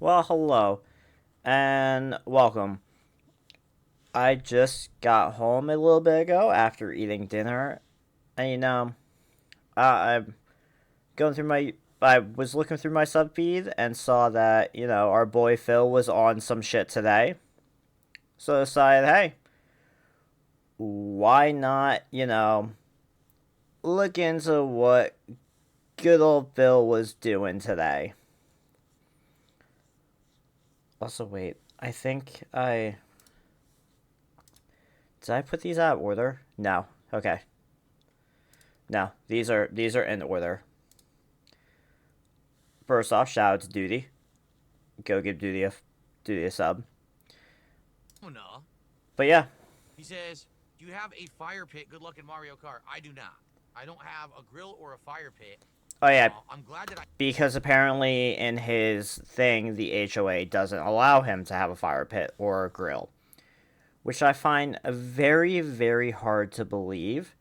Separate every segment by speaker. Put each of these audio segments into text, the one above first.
Speaker 1: Well, hello, and welcome. I just got home a little bit ago after eating dinner, and I'm going through my. I was looking through my sub feed and saw that, our boy Phil was on some shit today. So I decided, hey, why not, look into what good old Phil was doing today. Also, wait, I think I. Did I put these out of order? No. Okay. No, these are in order. First off, shout out to Duty. Go give Duty a sub.
Speaker 2: Oh no.
Speaker 1: But yeah.
Speaker 2: He says, "Do you have a fire pit? Good luck in Mario Kart." I do not. I don't have a grill or a fire pit.
Speaker 1: Oh yeah,
Speaker 2: I'm glad that I.
Speaker 1: because apparently in his thing the HOA doesn't allow him to have a fire pit or a grill, which I find very very hard to believe.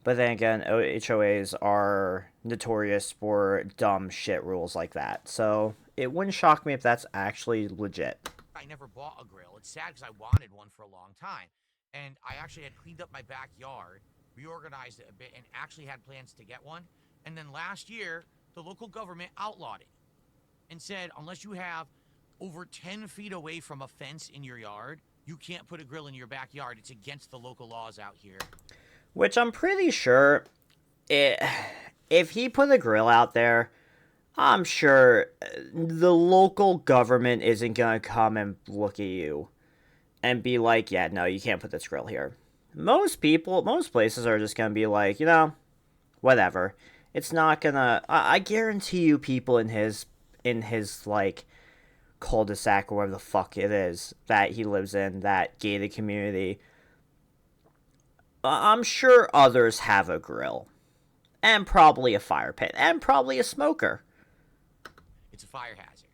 Speaker 1: But then again, HOAs are notorious for dumb shit rules like that. So it wouldn't shock me if that's actually legit.
Speaker 2: I never bought a grill. It's sad because I wanted one for a long time, and I actually had cleaned up my backyard, reorganized it a bit, and actually had plans to get one. And then last year, the local government outlawed it and said unless you have over 10 feet away from a fence in your yard, you can't put a grill in your backyard. It's against the local laws out here.
Speaker 1: Which I'm pretty sure it, if he put a grill out there, I'm sure the local government isn't gonna come and look at you and be like, yeah, no, you can't put this grill here. Most places are just gonna be like, whatever. It's not gonna. I guarantee you, people in his like cul-de-sac or whatever the fuck it is that he lives in, that gated community. I'm sure others have a grill and probably a fire pit and probably a smoker.
Speaker 2: It's a fire hazard.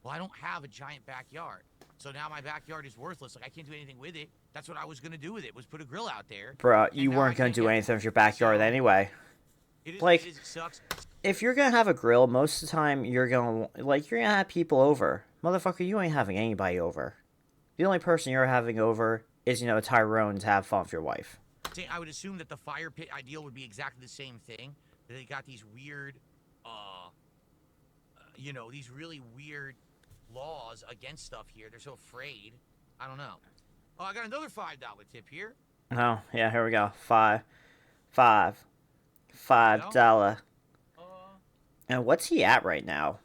Speaker 2: Well, I don't have a giant backyard. So now my backyard is worthless. Like I can't do anything with it. That's what I was gonna do with it, was put a grill out there.
Speaker 1: Bruh,
Speaker 2: And
Speaker 1: you
Speaker 2: now I
Speaker 1: weren't gonna
Speaker 2: can't
Speaker 1: do
Speaker 2: get
Speaker 1: anything
Speaker 2: one.
Speaker 1: with your backyard
Speaker 2: So
Speaker 1: anyway.
Speaker 2: it is what it
Speaker 1: Like,
Speaker 2: is. It sucks.
Speaker 1: if you're gonna have a grill, most of the time you're gonna have people over. Motherfucker, you ain't having anybody over. The only person you're having over is, Tyrone to have fun with your wife.
Speaker 2: I would assume that the fire pit ideal would be exactly the same thing. That they got these weird, these really weird laws against stuff here. They're so afraid. I don't know. Oh, I got another $5 tip here.
Speaker 1: Oh, yeah, here we go. Five,
Speaker 2: There you
Speaker 1: five
Speaker 2: go.
Speaker 1: dollar.
Speaker 2: Uh,
Speaker 1: And what's he at right now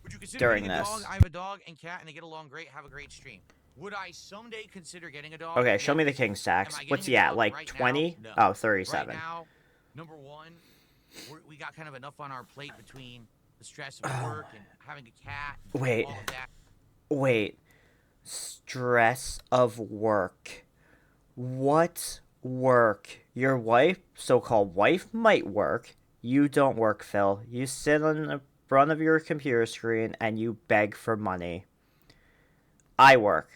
Speaker 2: would you consider
Speaker 1: during
Speaker 2: getting a dog?
Speaker 1: this?
Speaker 2: I have a dog and cat, and they get along great. Have a great stream. Would I someday consider getting a dog?
Speaker 1: Okay, show
Speaker 2: Yes.
Speaker 1: me the king
Speaker 2: Am
Speaker 1: stacks.
Speaker 2: I
Speaker 1: What's
Speaker 2: getting
Speaker 1: he
Speaker 2: a
Speaker 1: at?
Speaker 2: dog
Speaker 1: Like
Speaker 2: right now?
Speaker 1: 20?
Speaker 2: No.
Speaker 1: Oh,
Speaker 2: Right
Speaker 1: 37.
Speaker 2: now, number one, we got kind of enough on our plate between the stress of
Speaker 1: Oh,
Speaker 2: work and having a cat and
Speaker 1: wait,
Speaker 2: all of that.
Speaker 1: wait. Stress of work. What work? Your wife, so called wife, might work. You don't work, Phil. You sit on the front of your computer screen and you beg for money. I work.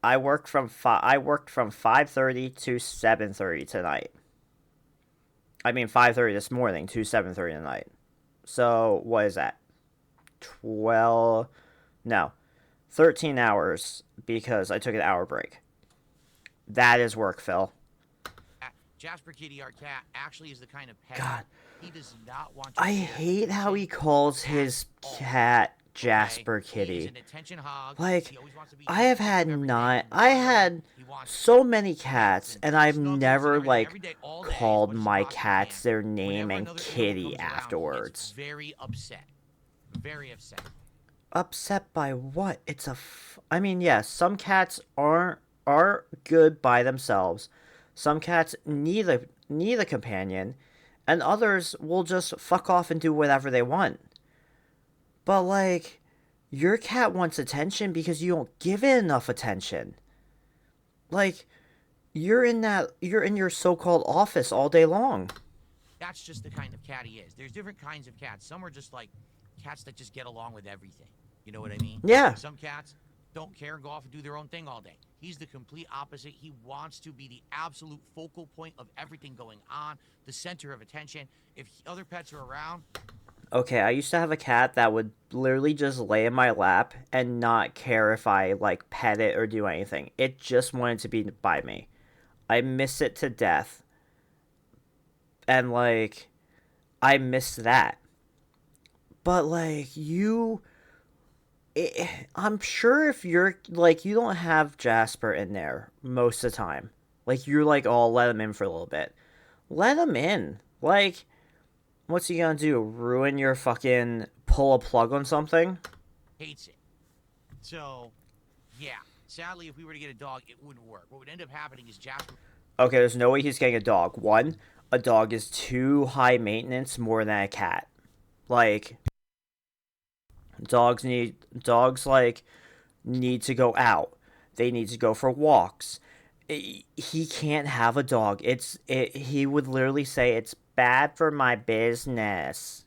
Speaker 1: I worked from 5:30 to 7:30 tonight. I mean 5:30 this morning to 7:30 tonight. So, what is that? 12 no, 13 hours because I took an hour break. That is work, Phil.
Speaker 2: Jasper Kitty, our cat, actually is the kind of pet
Speaker 1: God,
Speaker 2: he does not want to
Speaker 1: I
Speaker 2: share
Speaker 1: hate how he
Speaker 2: attention
Speaker 1: calls
Speaker 2: at
Speaker 1: his
Speaker 2: all.
Speaker 1: cat
Speaker 2: Okay,
Speaker 1: Jasper
Speaker 2: he is
Speaker 1: Kitty.
Speaker 2: an attention hog. He
Speaker 1: Like,
Speaker 2: always wants to be
Speaker 1: I
Speaker 2: in the
Speaker 1: have
Speaker 2: thick
Speaker 1: had
Speaker 2: of everything
Speaker 1: not
Speaker 2: and
Speaker 1: I
Speaker 2: bothered.
Speaker 1: had
Speaker 2: He wants
Speaker 1: so many
Speaker 2: pets
Speaker 1: cats
Speaker 2: and
Speaker 1: and I've
Speaker 2: snuggles and
Speaker 1: never
Speaker 2: everything
Speaker 1: like
Speaker 2: every day, all day, as
Speaker 1: called
Speaker 2: much as he
Speaker 1: my
Speaker 2: possibly
Speaker 1: cats
Speaker 2: can.
Speaker 1: their name
Speaker 2: Whenever
Speaker 1: and
Speaker 2: another animal
Speaker 1: kitty
Speaker 2: comes around, he gets
Speaker 1: afterwards.
Speaker 2: very upset. Very upset.
Speaker 1: Upset by what? I mean, yes, some cats are good by themselves. Some cats need a companion, and others will just fuck off and do whatever they want. But like, your cat wants attention because you don't give it enough attention. Like, you're in your so-called office all day long.
Speaker 2: That's just the kind of cat he is. There's different kinds of cats. Some are just like cats that just get along with everything. You know what I mean?
Speaker 1: Yeah.
Speaker 2: Some cats don't care and go off and do their own thing all day. He's the complete opposite. He wants to be the absolute focal point of everything going on, the center of attention. If other pets are around,
Speaker 1: Okay, I used to have a cat that would literally just lay in my lap and not care if I, like, pet it or do anything. It just wanted to be by me. I miss it to death. And, like, I miss that. But, like, I'm sure if you're, like, you don't have Jasper in there most of the time. Like, you're like, oh, let him in for a little bit. Let him in. Like, what's he gonna do? Ruin your fucking pull a plug on something?
Speaker 2: Hates it. So, yeah. Sadly, if we were to get a dog, it wouldn't work. What would end up happening is Jasper.
Speaker 1: Okay, there's no way he's getting a dog. One, a dog is too high maintenance more than a cat. Like, dogs like need to go out. They need to go for walks. He can't have a dog. He would literally say it's bad for my business.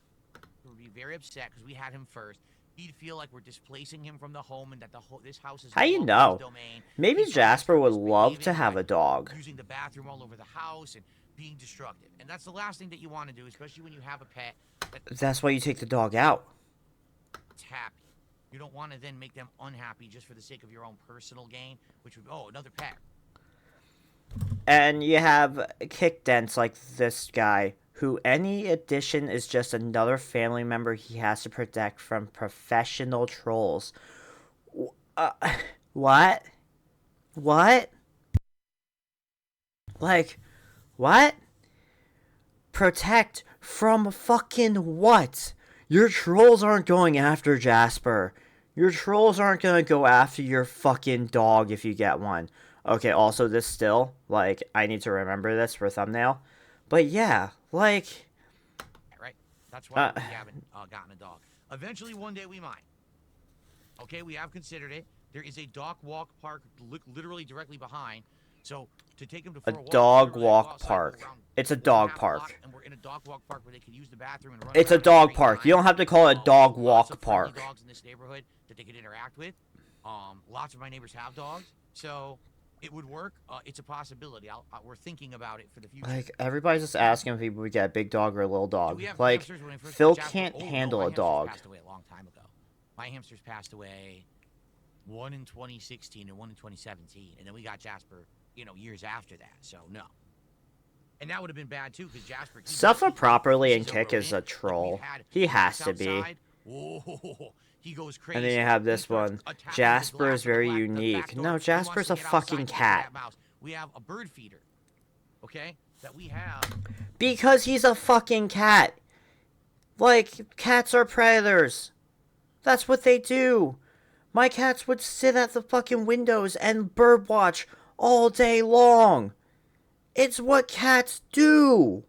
Speaker 2: Would be very upset because we had him first. He'd feel like we're displacing him from the home and that this house is
Speaker 1: How
Speaker 2: no
Speaker 1: you
Speaker 2: longer his
Speaker 1: know?
Speaker 2: domain.
Speaker 1: Maybe
Speaker 2: He'd probably
Speaker 1: Jasper
Speaker 2: start
Speaker 1: would love to
Speaker 2: misbehaving,
Speaker 1: have
Speaker 2: like
Speaker 1: a dog.
Speaker 2: using the bathroom all over the house and being destructive. And that's the last thing that you want to do, especially when you have a pet
Speaker 1: That's why you take the dog out.
Speaker 2: that's happy. You don't want to then make them unhappy just for the sake of your own personal gain, which would another pet.
Speaker 1: And you have kick dents like this guy, who any addition is just another family member he has to protect from professional trolls. Uh, what? What? Like, what? Protect from fucking what? Your trolls aren't going after Jasper. Your trolls aren't gonna go after your fucking dog if you get one. Okay, also this still, like, I need to remember this for thumbnail. But yeah, like,
Speaker 2: Right? That's why we haven't gotten a dog. Eventually, one day we might. Okay, we have considered it. There is a dog walk park literally directly behind. So to take him to
Speaker 1: a
Speaker 2: for a walk,
Speaker 1: dog
Speaker 2: literally go
Speaker 1: walk
Speaker 2: outside, go
Speaker 1: park.
Speaker 2: around
Speaker 1: It's a
Speaker 2: 1.5
Speaker 1: dog
Speaker 2: block,
Speaker 1: park.
Speaker 2: and we're in a dog walk park where they can use the bathroom and run
Speaker 1: It's a
Speaker 2: around at the
Speaker 1: dog
Speaker 2: same
Speaker 1: park. You
Speaker 2: time.
Speaker 1: don't have to call it a dog
Speaker 2: Lots of
Speaker 1: walk
Speaker 2: friendly
Speaker 1: park.
Speaker 2: dogs in this neighborhood that they could interact with. Lots of my neighbors have dogs, so it would work. It's a possibility. We're thinking about it for the future.
Speaker 1: Like, everybody's just asking if people would get a big dog or a little
Speaker 2: Do
Speaker 1: dog.
Speaker 2: we have
Speaker 1: Like,
Speaker 2: hamsters when I first
Speaker 1: Phil
Speaker 2: got Jasper?
Speaker 1: can't
Speaker 2: Oh, no,
Speaker 1: handle
Speaker 2: my
Speaker 1: a
Speaker 2: hamsters
Speaker 1: dog.
Speaker 2: passed away a long time ago. My hamsters passed away. One in 2016 and one in 2017, and then we got Jasper, years after that. So no, and that would have been bad too because Jasper
Speaker 1: Suffer properly and
Speaker 2: he's so
Speaker 1: kick is a
Speaker 2: rodent.
Speaker 1: troll.
Speaker 2: Like
Speaker 1: He
Speaker 2: he
Speaker 1: has
Speaker 2: gets
Speaker 1: to be.
Speaker 2: outside, whoa, he goes crazy.
Speaker 1: And then you have
Speaker 2: He
Speaker 1: this
Speaker 2: starts
Speaker 1: one.
Speaker 2: attacking the
Speaker 1: Jasper
Speaker 2: glass
Speaker 1: is
Speaker 2: of the
Speaker 1: very
Speaker 2: the back
Speaker 1: unique.
Speaker 2: door.
Speaker 1: No,
Speaker 2: He wants
Speaker 1: Jasper's
Speaker 2: to
Speaker 1: a
Speaker 2: get outside
Speaker 1: fucking
Speaker 2: and get
Speaker 1: cat.
Speaker 2: that mouse. We have a bird feeder, okay, that we have.
Speaker 1: Because he's a fucking cat. Like, cats are predators. That's what they do. My cats would sit at the fucking windows and birdwatch all day long. It's what cats do.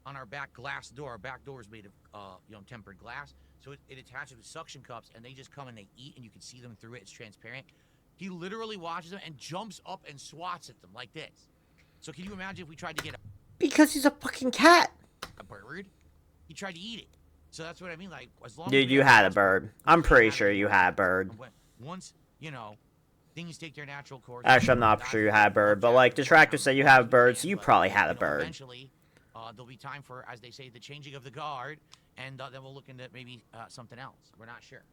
Speaker 2: On our back glass door. Our back door is made of, tempered glass. So it attaches with suction cups, and they just come and they eat, and you can see them through it. It's transparent. He literally watches them and jumps up and swats at them like this. So can you imagine if we tried to get
Speaker 1: Because he's a fucking cat.
Speaker 2: a bird? He tried to eat it. So that's what I mean. Like, as long
Speaker 1: Dude,
Speaker 2: as we
Speaker 1: you
Speaker 2: have
Speaker 1: had a
Speaker 2: Jasper,
Speaker 1: bird.
Speaker 2: we
Speaker 1: I'm
Speaker 2: can't
Speaker 1: pretty
Speaker 2: have
Speaker 1: sure
Speaker 2: any
Speaker 1: you
Speaker 2: more
Speaker 1: had a
Speaker 2: cats.
Speaker 1: bird.
Speaker 2: And once, things take their natural course.
Speaker 1: Actually, I'm not sure you had a bird, but like Detractor said you have birds, so you probably had a bird.
Speaker 2: Eventually, there'll be time for, as they say, the changing of the guard, and then we'll look into maybe something else. We're not sure.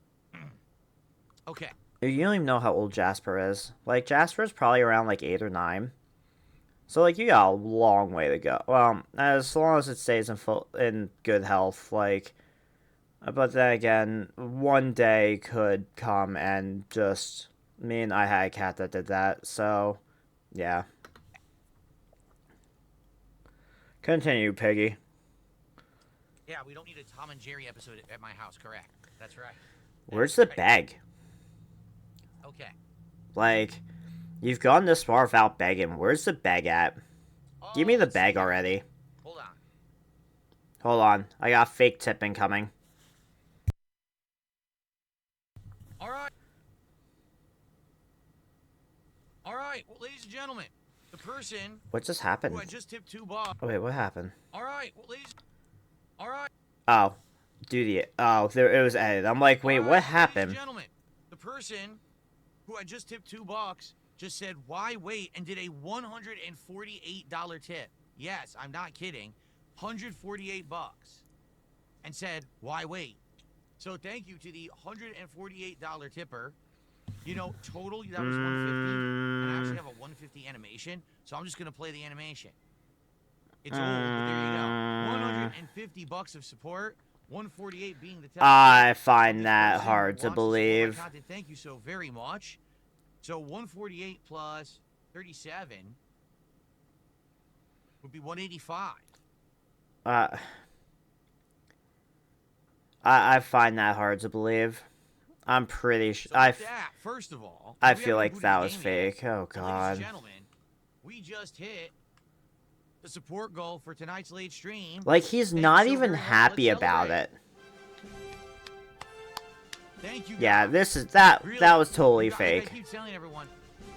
Speaker 2: Okay.
Speaker 1: You don't even know how old Jasper is. Like, Jasper's probably around like 8 or 9. So like you got a long way to go. Well, as long as it stays in good health, like. But then again, one day could come and just. I mean, I had a cat that did that, so yeah. Continue, Piggy.
Speaker 2: Yeah, we don't need a Tom and Jerry episode at my house, correct? That's right.
Speaker 1: Where's the bag?
Speaker 2: Okay.
Speaker 1: Like, you've gone this far without begging. Where's the bag at? Give me the
Speaker 2: Let's
Speaker 1: bag
Speaker 2: see.
Speaker 1: already.
Speaker 2: Hold on.
Speaker 1: Hold on. I got fake tipping coming.
Speaker 2: All right. All right. Well, ladies and gentlemen, the person
Speaker 1: What just
Speaker 2: who
Speaker 1: happened?
Speaker 2: I just tipped $2.
Speaker 1: Oh, wait, what happened?
Speaker 2: All right. Well, ladies. All right.
Speaker 1: Oh. There, it was edited. I'm like, wait,
Speaker 2: All right,
Speaker 1: what
Speaker 2: Ladies
Speaker 1: happened?
Speaker 2: and gentlemen, the person who I just tipped $2 just said, "Why wait?" and did a $148 tip. Yes, I'm not kidding. $148. and said, "Why wait?" So thank you to the $148 tipper. You know, total that was 150, and I actually have a 150 animation, so I'm just gonna play the animation. It's old, but there you go. 150 bucks of support. 148 being the top.
Speaker 1: I find that hard to believe.
Speaker 2: Content. Thank you so very much. So 148 plus 37 would be 185.
Speaker 1: I find that hard to believe. I'm pretty sure.
Speaker 2: So first of all,
Speaker 1: I feel like that was fake. Oh
Speaker 2: God.
Speaker 1: God.
Speaker 2: Ladies and gentlemen, we just hit the support goal for tonight's late stream.
Speaker 1: Like he's not even happy about it.
Speaker 2: Thank you.
Speaker 1: Yeah, this is that.
Speaker 2: Really,
Speaker 1: that was totally fake.
Speaker 2: I keep telling everyone,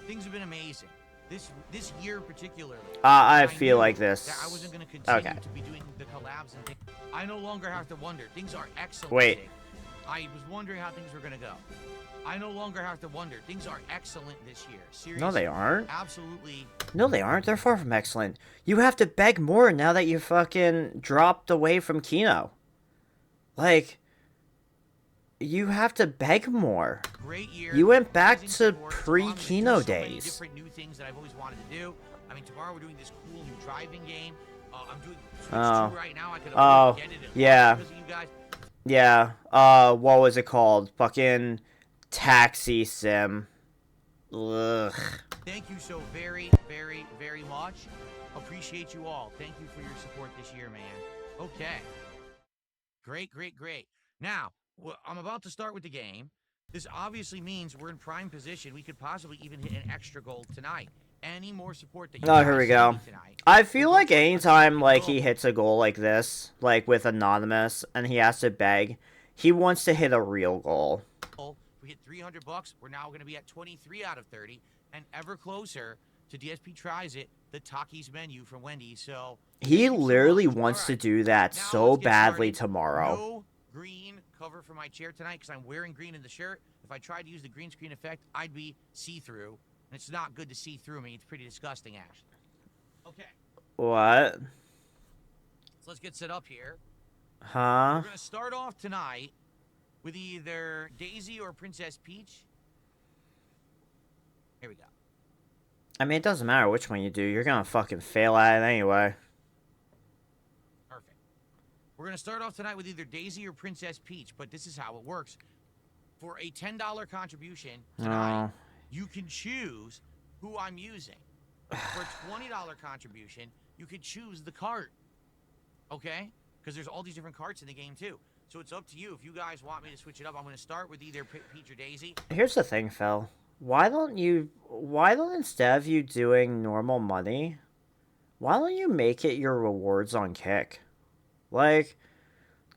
Speaker 2: things have been amazing. This year particularly.
Speaker 1: I feel like this.
Speaker 2: I wasn't going to continue to be doing the collabs and things. I no longer have to wonder. Things are excellent.
Speaker 1: Wait.
Speaker 2: I was wondering how things were going to go. I no longer have to wonder. Things are excellent this year. Seriously.
Speaker 1: No, they aren't.
Speaker 2: Absolutely.
Speaker 1: No, they aren't. They're far from excellent. You have to beg more now that you fucking dropped away from Kino. Like, you have to beg more.
Speaker 2: Great year.
Speaker 1: You went back to pre-Kino days.
Speaker 2: Different new things that I've always wanted to do. I mean, tomorrow we're doing this cool new driving game. I'm doing Switch 2 right now. I could get it
Speaker 1: yeah.
Speaker 2: because of you guys.
Speaker 1: Yeah. What was it called? Fucking Taxi Sim. Ugh.
Speaker 2: Thank you so very, very, very much. Appreciate you all. Thank you for your support this year, man. Okay. Great, great, great. Now, I'm about to start with the game. This obviously means we're in prime position. We could possibly even hit an extra goal tonight. Any more support that you guys
Speaker 1: here we go.
Speaker 2: Tonight,
Speaker 1: I feel like anytime like he hits a goal like this, like with Anonymous, and he has to beg, he wants to hit a real goal.
Speaker 2: We hit 300 bucks. We're now going to be at 23 out of 30, and ever closer to DSP Tries It, the Takis menu from Wendy. So
Speaker 1: he literally wants to do that so badly tomorrow.
Speaker 2: No green cover for my chair tonight because I'm wearing green in the shirt. If I tried to use the green screen effect, I'd be see-through. And it's not good to see through me. It's pretty disgusting, actually. Okay.
Speaker 1: What?
Speaker 2: So let's get set up here.
Speaker 1: Huh?
Speaker 2: We're going to start off tonight with either Daisy or Princess Peach. Here we go.
Speaker 1: I mean, it doesn't matter which one you do. You're going to fucking fail at it anyway.
Speaker 2: Perfect. We're going to start off tonight with either Daisy or Princess Peach, but this is how it works. For a $10 contribution tonight, you can choose who I'm using. For a $20 contribution, you could choose the cart. Okay? Because there's all these different carts in the game, too. So it's up to you. If you guys want me to switch it up, I'm going to start with either Peach or Daisy.
Speaker 1: Here's the thing, Phil. Why don't instead of you doing normal money, why don't you make it your rewards on Kick? Like,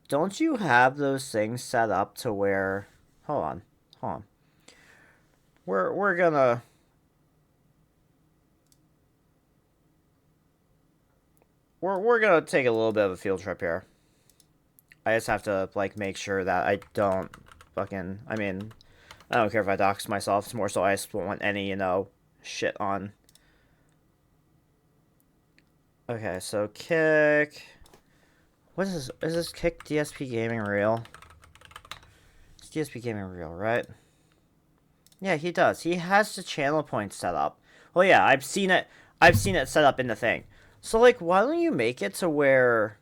Speaker 1: don't you have those things set up to where... Hold on. We're gonna... We're gonna take a little bit of a field trip here. I just have to, like, make sure that I don't fucking... I mean, I don't care if I dox myself. It's more so I just don't want any, shit on. Okay, so Kick... What is this? Is this Kick DSP Gaming Real? It's DSP Gaming Real, right? Yeah, he does. He has the channel points set up. Well, yeah, I've seen it set up in the thing. So, like, why don't you make it to where...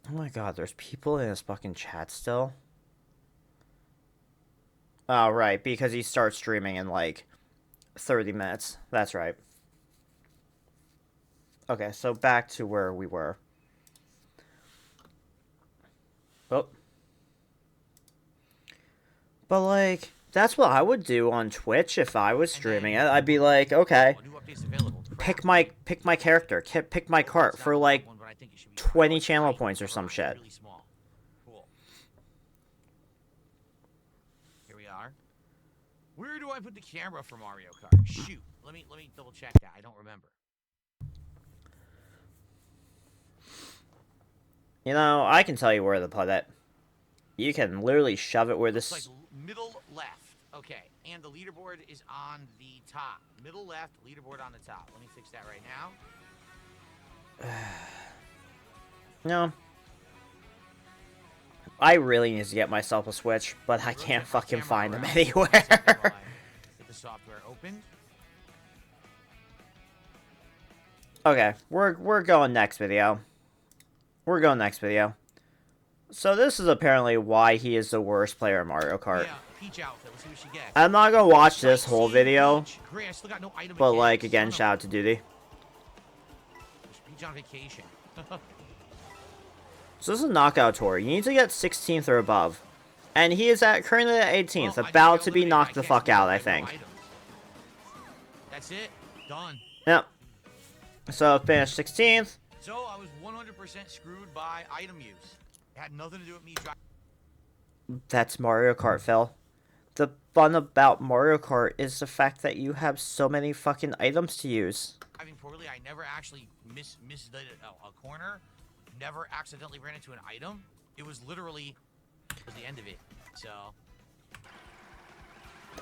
Speaker 1: Oh my god, there's people in his fucking chat still? Oh, right, because he starts streaming in, like, 30 minutes. That's right. Okay, so back to where we were. Oh. But, like, that's what I would do on Twitch if I was streaming it. I'd be like, okay, pick my character, pick my cart for, like, 20 channel points or some shit.
Speaker 2: Cool. Here we are. Where do I put the camera for Mario Kart? Shoot. Let me double check that. I don't remember.
Speaker 1: You know, I can tell you where to put it. You can literally shove it where this...
Speaker 2: Looks like middle left. Okay, and the leaderboard is on the top. Middle left, leaderboard on the top. Let me fix that right now.
Speaker 1: No. I really need to get myself a Switch, but I can't fucking find them anywhere.
Speaker 2: Get the software opened.
Speaker 1: Okay, we're going next video. We're going next video. So this is apparently why he is the worst player in Mario Kart.
Speaker 2: Yeah, Peach outfit. Let's see what she gets.
Speaker 1: I'm not gonna watch this whole video,
Speaker 2: Great, I still got no item
Speaker 1: but
Speaker 2: again.
Speaker 1: like again, shout out to Duty.
Speaker 2: Peach on vacation.
Speaker 1: So this is a knockout tour. You need to get 16th or above, and he is currently at 18th,
Speaker 2: Well,
Speaker 1: about to be knocked the fuck out. I think.
Speaker 2: That's it. Done.
Speaker 1: Yep. So finished 16th.
Speaker 2: So I was 100% screwed by item use. It had nothing to do with me driving.
Speaker 1: That's Mario Kart, Phil. The fun about Mario Kart is the fact that you have so many fucking items to use.
Speaker 2: Driving poorly, I never actually missed a corner. Never accidentally ran into an item. It was literally the end of it. So.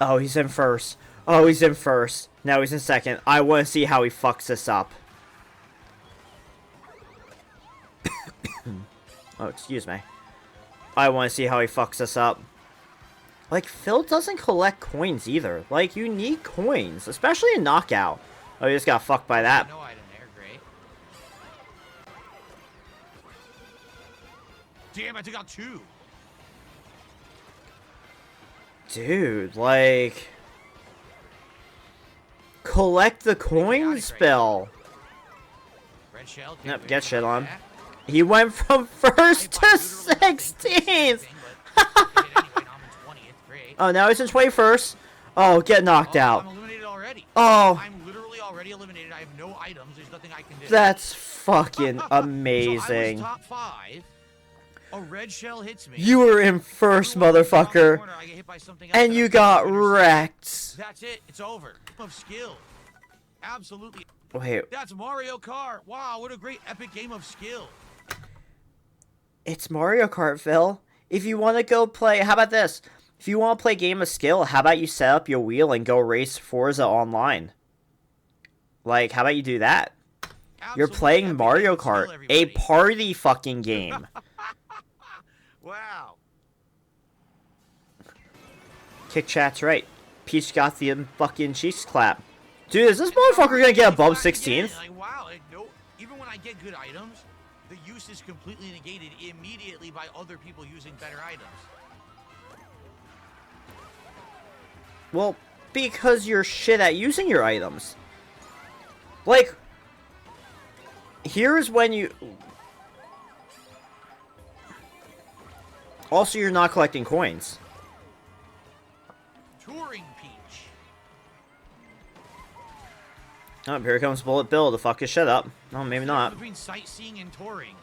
Speaker 1: Oh, he's in first. Oh, he's in first. Now he's in second. I want to see how he fucks this up. Oh, excuse me. I want to see how he fucks this up. Like, Phil doesn't collect coins either. Like, you need coins, especially in Knockout. Oh, he just got fucked by that.
Speaker 2: No item there, great. Damn, I took out 2.
Speaker 1: Dude, like... Collect the coins, Phil.
Speaker 2: Red shell.
Speaker 1: Yep, get shit on. He went from first to 16th! Oh, now he's in 21st. Oh, get knocked out.
Speaker 2: I'm eliminated already.
Speaker 1: Oh.
Speaker 2: I'm literally already eliminated. I have no items. There's nothing I can do.
Speaker 1: That's fucking amazing.
Speaker 2: So I was top 5. A red shell hits me.
Speaker 1: You were in first, motherfucker. And you got wrecked.
Speaker 2: That's it. It's over. Of skill. Absolutely.
Speaker 1: Wait.
Speaker 2: That's Mario Kart. Wow, what a great epic game of skill.
Speaker 1: It's Mario Kart, Phil. If you want to go play, how about this? If you want to play Game of Skill, how about you set up your wheel and go race Forza online? Like, how about you do that?
Speaker 2: Absolutely.
Speaker 1: You're playing Mario Kart, a party fucking game.
Speaker 2: Wow.
Speaker 1: Kick chat's right. Peach got the fucking cheeks clap. Dude, is this motherfucker gonna get above 16th?
Speaker 2: Like, wow, no, even when I get good items, the use is completely negated immediately by other people using better items.
Speaker 1: Well, because you're shit at using your items. Like, here's when you... Also, you're not collecting coins.
Speaker 2: Touring Peach.
Speaker 1: Oh, here comes Bullet Bill to fuck his shit up. No, maybe not.
Speaker 2: Between sightseeing and touring.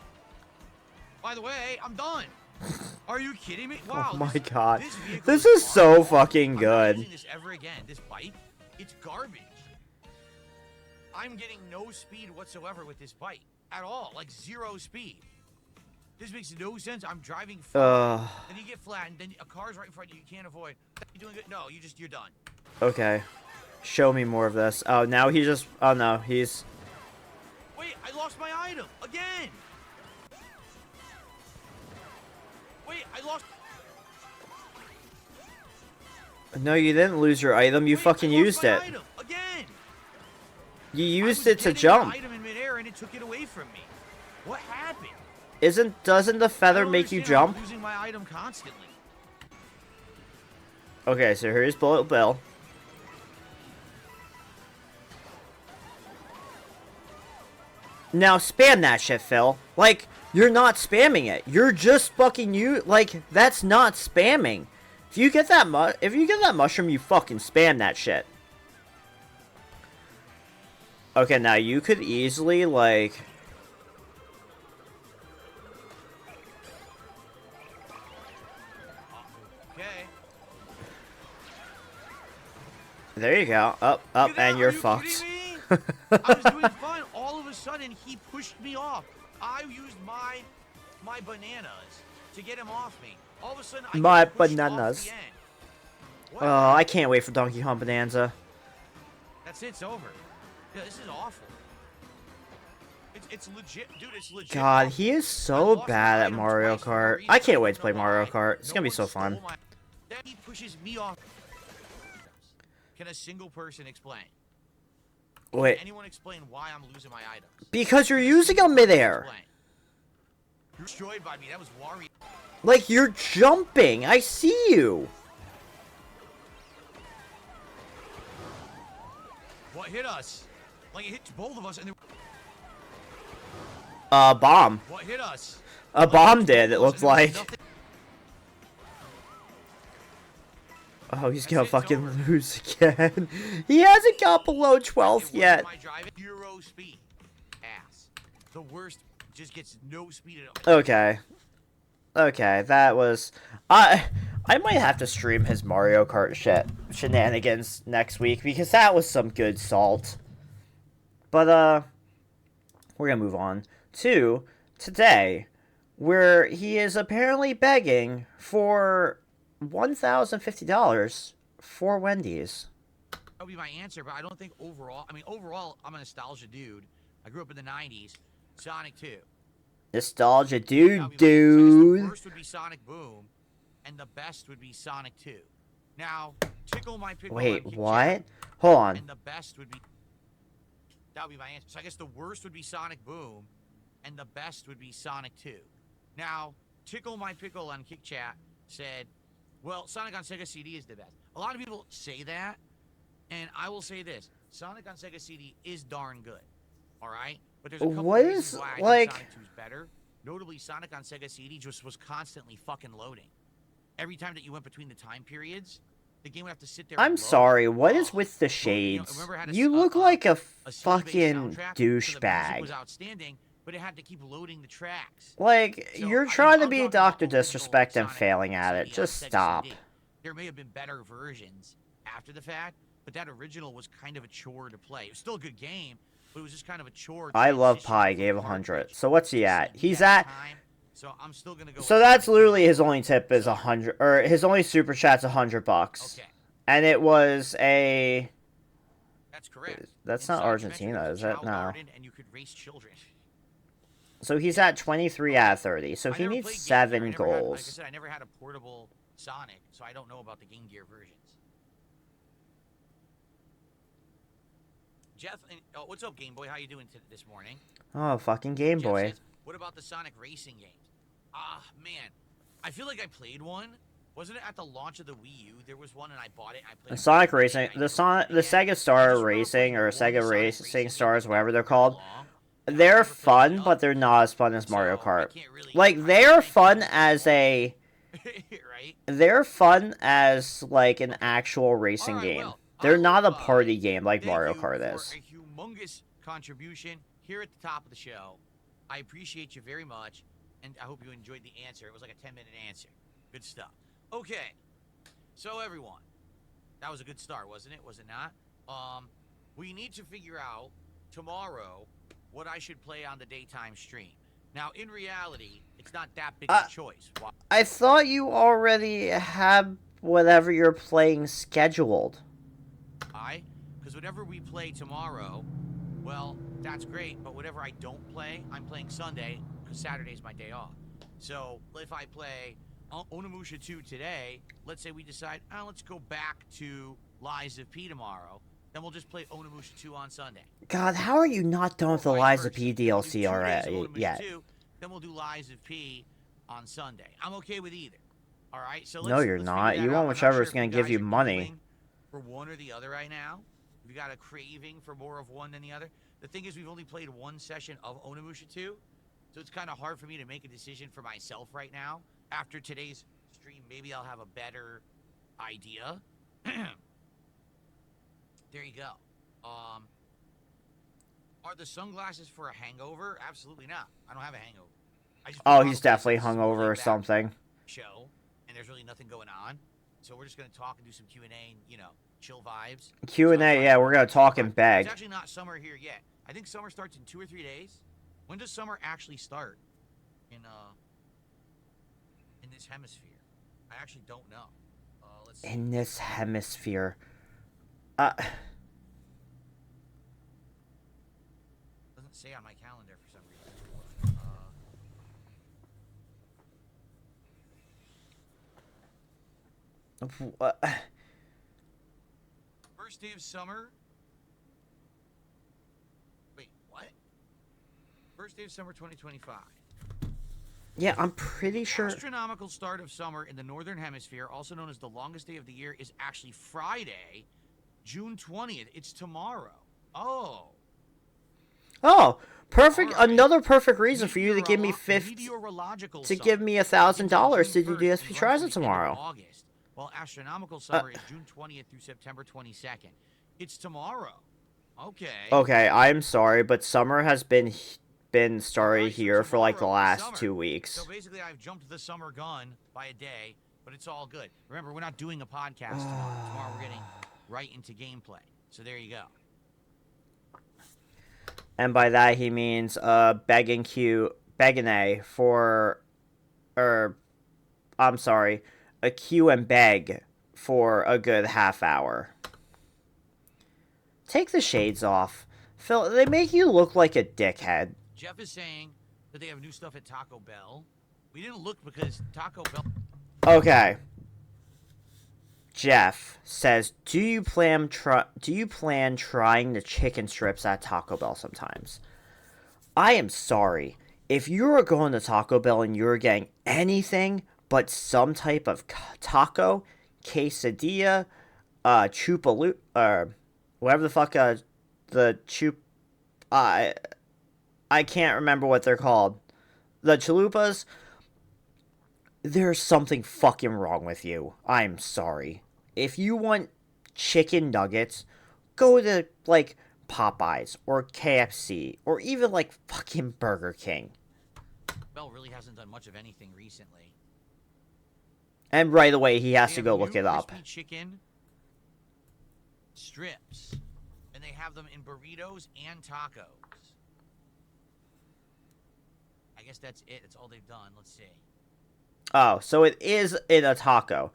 Speaker 2: By the way, I'm done. Are you kidding me? Wow.
Speaker 1: Oh my god.
Speaker 2: This
Speaker 1: is so fucking good.
Speaker 2: I'm not using this ever again. This bike, it's garbage. I'm getting no speed whatsoever with this bike. At all. Like 0 speed. This makes no sense. I'm driving flat, then you get flattened, then a car's right in front of you, you can't avoid. You doing good? No, you're done.
Speaker 1: Okay. Show me more of this. Oh, now he just... Oh, no. He's...
Speaker 2: Wait, I lost my item. Again. Wait, I lost...
Speaker 1: No, you didn't lose your item. You fucking used it.
Speaker 2: Item. Again.
Speaker 1: You used it to jump.
Speaker 2: Item in midair and it took it away from me. What happened?
Speaker 1: Doesn't the feather make you jump?
Speaker 2: I'm losing my item constantly.
Speaker 1: Okay, so here's Bullet Bill. Now spam that shit, Phil. Like, you're not spamming it. You're just fucking like, that's not spamming. If you get that mushroom, you fucking spam that shit. Okay, now you could easily, like... There you go. Up, and you're fucked.
Speaker 2: I was doing fine. All of a sudden, he pushed me off. I used my bananas to get him off me. All of a sudden, I
Speaker 1: my
Speaker 2: get pushed
Speaker 1: bananas.
Speaker 2: off the end.
Speaker 1: Oh, I can't wait for Donkey Kong Bonanza.
Speaker 2: That's it. It's over. Yeah, this is awful. It's It's legit, dude. It's legit.
Speaker 1: God,
Speaker 2: awful.
Speaker 1: he is
Speaker 2: I
Speaker 1: so
Speaker 2: lost my
Speaker 1: bad at
Speaker 2: item
Speaker 1: Mario
Speaker 2: twice for no
Speaker 1: Kart.
Speaker 2: reason.
Speaker 1: I can't wait
Speaker 2: don't
Speaker 1: to play
Speaker 2: know
Speaker 1: Mario
Speaker 2: why.
Speaker 1: Kart. It's
Speaker 2: No
Speaker 1: gonna be
Speaker 2: one
Speaker 1: so fun.
Speaker 2: stole my- Then he pushes me off. Can a single person explain?
Speaker 1: Wait,
Speaker 2: Can anyone explain why I'm losing my items?
Speaker 1: because you're
Speaker 2: Can a
Speaker 1: using
Speaker 2: single
Speaker 1: them
Speaker 2: person
Speaker 1: midair.
Speaker 2: explain? You're destroyed by me. That was Wario.
Speaker 1: Like, you're jumping. I see you.
Speaker 2: What hit us? Like it hit both of us, and then
Speaker 1: Bomb.
Speaker 2: what hit us?
Speaker 1: A
Speaker 2: Like,
Speaker 1: bomb
Speaker 2: hit
Speaker 1: did,
Speaker 2: both
Speaker 1: it
Speaker 2: of us,
Speaker 1: looked
Speaker 2: and there was
Speaker 1: like.
Speaker 2: nothing-
Speaker 1: Oh, he's
Speaker 2: That's
Speaker 1: gonna
Speaker 2: it, it's
Speaker 1: fucking
Speaker 2: over.
Speaker 1: lose again. He hasn't got below 12th
Speaker 2: It
Speaker 1: yet.
Speaker 2: wasn't my driving. 0 speed. Ass. The worst just gets no speed at all.
Speaker 1: Okay. Okay, that was... I might have to stream his Mario Kart shenanigans next week, because that was some good salt. But, we're gonna move on to today, where he is apparently begging for $1,050 for Wendy's.
Speaker 2: That would be my answer, but I don't think overall. I mean, overall, I'm a nostalgia dude. I grew up in the '90s. Sonic 2.
Speaker 1: Nostalgia
Speaker 2: That would be my answer. So I guess
Speaker 1: dude.
Speaker 2: the worst would be Sonic Boom, and the best would be Sonic 2. Now, tickle my pickle.
Speaker 1: Wait,
Speaker 2: on Kick
Speaker 1: what?
Speaker 2: Chat,
Speaker 1: Hold on.
Speaker 2: and the best would be. That would be my answer. So I guess the worst would be Sonic Boom, and the best would be Sonic 2. Now, tickle my pickle on Kick Chat said, well, Sonic on Sega CD is the best. A lot of people say that, and I will say this: Sonic on Sega CD is darn good. All right, but there's a couple
Speaker 1: What
Speaker 2: reasons
Speaker 1: is,
Speaker 2: why I
Speaker 1: like-
Speaker 2: think Sonic 2 is better. Notably, Sonic on Sega CD just was constantly fucking loading. Every time that you went between the time periods, the game would have to sit there.
Speaker 1: I'm
Speaker 2: and load.
Speaker 1: sorry, what is
Speaker 2: Oh,
Speaker 1: with the
Speaker 2: you know,
Speaker 1: shades?
Speaker 2: remember it had a
Speaker 1: You
Speaker 2: s-
Speaker 1: look like a
Speaker 2: a CD-based
Speaker 1: fucking
Speaker 2: soundtrack, so the music was
Speaker 1: douchebag.
Speaker 2: outstanding, but it had to keep loading the tracks.
Speaker 1: Like,
Speaker 2: So,
Speaker 1: you're
Speaker 2: I mean,
Speaker 1: trying to
Speaker 2: I'm
Speaker 1: be
Speaker 2: talking
Speaker 1: Dr.
Speaker 2: about original
Speaker 1: Disrespect and
Speaker 2: Sonic
Speaker 1: failing at it.
Speaker 2: CD on
Speaker 1: Just
Speaker 2: Sega
Speaker 1: stop.
Speaker 2: CD. There may have been better versions after the fact, but that original was kind of a chore to play. It was still a good game, but it was just kind of a chore.
Speaker 1: I love
Speaker 2: transitioning
Speaker 1: Pie,
Speaker 2: from
Speaker 1: gave
Speaker 2: cartridge
Speaker 1: 100. So what's he
Speaker 2: to
Speaker 1: at?
Speaker 2: CD
Speaker 1: He's
Speaker 2: the
Speaker 1: at...
Speaker 2: time. So I'm still gonna go.
Speaker 1: So
Speaker 2: with
Speaker 1: that's
Speaker 2: Sonic
Speaker 1: literally
Speaker 2: 2.
Speaker 1: his only tip is
Speaker 2: So-
Speaker 1: 100, or his only super chat's $100.
Speaker 2: Okay,
Speaker 1: And it was a...
Speaker 2: that's correct.
Speaker 1: That's
Speaker 2: In
Speaker 1: not
Speaker 2: Sonic
Speaker 1: Argentina,
Speaker 2: Adventure,
Speaker 1: is
Speaker 2: there was
Speaker 1: it?
Speaker 2: a
Speaker 1: No.
Speaker 2: child garden, and you could race children.
Speaker 1: So he's at 23 out of 30. So
Speaker 2: I
Speaker 1: he
Speaker 2: never
Speaker 1: needs
Speaker 2: played Game Gear.
Speaker 1: 7
Speaker 2: I never had- like I
Speaker 1: goals.
Speaker 2: said, I never had a portable Sonic, so I don't know about the Game Gear versions. Jeff, what's up, Game Boy? How you doing this morning?
Speaker 1: Oh, fucking Game
Speaker 2: Jeff
Speaker 1: Boy.
Speaker 2: says, what about the Sonic racing games? Ah, man, I feel like I played one. Wasn't it at the launch of the Wii U? There was one, and I bought it. And I played
Speaker 1: The
Speaker 2: it
Speaker 1: Sonic
Speaker 2: for a day,
Speaker 1: Racing,
Speaker 2: and I
Speaker 1: the
Speaker 2: never
Speaker 1: Sonic,
Speaker 2: played
Speaker 1: the
Speaker 2: it again.
Speaker 1: Sega
Speaker 2: I
Speaker 1: Star
Speaker 2: just remember
Speaker 1: Racing,
Speaker 2: playing
Speaker 1: or
Speaker 2: one
Speaker 1: Sega
Speaker 2: Sonic
Speaker 1: Racing
Speaker 2: game
Speaker 1: Stars,
Speaker 2: that
Speaker 1: whatever they're
Speaker 2: very
Speaker 1: called,
Speaker 2: long, and I
Speaker 1: they're
Speaker 2: never played
Speaker 1: fun,
Speaker 2: any
Speaker 1: but
Speaker 2: of
Speaker 1: they're
Speaker 2: them.
Speaker 1: not as fun as Mario
Speaker 2: So, I
Speaker 1: Kart.
Speaker 2: can't really-
Speaker 1: Like,
Speaker 2: I
Speaker 1: they're
Speaker 2: can't
Speaker 1: fun
Speaker 2: comment
Speaker 1: as
Speaker 2: on
Speaker 1: a...
Speaker 2: it. Right?
Speaker 1: They're fun as, like, an actual racing
Speaker 2: All right,
Speaker 1: game.
Speaker 2: well,
Speaker 1: They're
Speaker 2: I
Speaker 1: not
Speaker 2: will,
Speaker 1: a party game like
Speaker 2: thank
Speaker 1: Mario
Speaker 2: you
Speaker 1: Kart
Speaker 2: for
Speaker 1: is.
Speaker 2: a humongous contribution here at the top of the show. I appreciate you very much, and I hope you enjoyed the answer. It was like a 10-minute answer. Good stuff. Okay, so everyone, that was a good start, wasn't it? Was it not? We need to figure out tomorrow what I should play on the daytime stream. Now, in reality, it's not that big of a choice. Why?
Speaker 1: I thought you already had whatever you're playing scheduled.
Speaker 2: Because whatever we play tomorrow, well, that's great, but whatever I don't play, I'm playing Sunday, because Saturday's my day off. So, if I play Onimusha 2 today, let's say we decide, let's go back to Lies of P tomorrow, then we'll just play Onimusha 2 on Sunday.
Speaker 1: God, how are you not done with the
Speaker 2: Or
Speaker 1: Lies
Speaker 2: vice
Speaker 1: of P
Speaker 2: versa. We'll do 2
Speaker 1: DLC
Speaker 2: days of
Speaker 1: already
Speaker 2: Onimusha
Speaker 1: yet?
Speaker 2: 2, then we'll do Lies of P on Sunday. I'm okay with either. All right, so
Speaker 1: No, you're
Speaker 2: let's
Speaker 1: not.
Speaker 2: figure
Speaker 1: You
Speaker 2: that
Speaker 1: want
Speaker 2: out. I'm not
Speaker 1: whichever
Speaker 2: sure
Speaker 1: is
Speaker 2: if
Speaker 1: gonna
Speaker 2: you
Speaker 1: give
Speaker 2: guys
Speaker 1: you
Speaker 2: are
Speaker 1: money.
Speaker 2: going for one or the other right now. If you got a craving for more of one than the other. The thing is, we've only played one session of Onimusha 2, so it's kind of hard for me to make a decision for myself right now. After today's stream, maybe I'll have a better idea. There you go. Are the sunglasses for a hangover? Absolutely not. I don't have a hangover. I just
Speaker 1: Oh,
Speaker 2: put
Speaker 1: he's
Speaker 2: on
Speaker 1: definitely
Speaker 2: this small
Speaker 1: hungover or
Speaker 2: laid-back
Speaker 1: something.
Speaker 2: show, and there's really nothing going on. So we're just gonna talk and do some Q&A and, chill vibes.
Speaker 1: Q&A, yeah, we're gonna talk and beg.
Speaker 2: It's actually not summer here yet. I think summer starts in 2 or 3 days. When does summer actually start in this hemisphere? I actually don't know. Let's see.
Speaker 1: In this hemisphere.
Speaker 2: Doesn't say on my calendar for some reason.
Speaker 1: What?
Speaker 2: First day of summer. Wait, what? First day of summer 2025.
Speaker 1: Yeah, I'm pretty sure.
Speaker 2: Astronomical start of summer in the northern hemisphere, also known as the longest day of the year, is actually Friday, June 20th. It's tomorrow. Oh.
Speaker 1: Oh, perfect!
Speaker 2: All right.
Speaker 1: Another perfect reason for you to give me
Speaker 2: meteorological
Speaker 1: to
Speaker 2: summer
Speaker 1: give me
Speaker 2: begins
Speaker 1: $1,000 to
Speaker 2: June
Speaker 1: do
Speaker 2: 1st
Speaker 1: DSP
Speaker 2: and runs
Speaker 1: tries
Speaker 2: through
Speaker 1: it
Speaker 2: the end of
Speaker 1: tomorrow.
Speaker 2: August, while astronomical summer is June 20th through September 22nd. It's tomorrow. Okay.
Speaker 1: Okay, I'm sorry, but summer has been started
Speaker 2: Alright, so
Speaker 1: here for like the
Speaker 2: tomorrow is
Speaker 1: last
Speaker 2: summer.
Speaker 1: 2 weeks.
Speaker 2: So basically, I've jumped the summer gun by a day, but it's all good. Remember, we're not doing a podcast tomorrow. Tomorrow we're getting right into gameplay. So there you go.
Speaker 1: And by that he means begging A for, I'm sorry, a Q and beg for a good half hour. Take the shades off. Phil, they make you look like a dickhead.
Speaker 2: Jeff is saying that they have new stuff at Taco Bell. We didn't look because Taco Bell.
Speaker 1: Okay. Jeff says, do you plan trying the chicken strips at Taco Bell sometimes? I am sorry. If you are going to Taco Bell and you're getting anything but some type of taco, quesadilla, chupalu, whatever the fuck, the I can't remember what they're called. The chalupas, there's something fucking wrong with you. I'm sorry. If you want chicken nuggets, go to, like, Popeyes or KFC or even, like, fucking Burger King.
Speaker 2: Bell really hasn't done much of anything recently.
Speaker 1: And right away, he has to go look it up.
Speaker 2: Crispy chicken strips, and they have them in burritos and tacos. I guess that's it. That's all they've done. Let's see.
Speaker 1: Oh, so it is in a taco.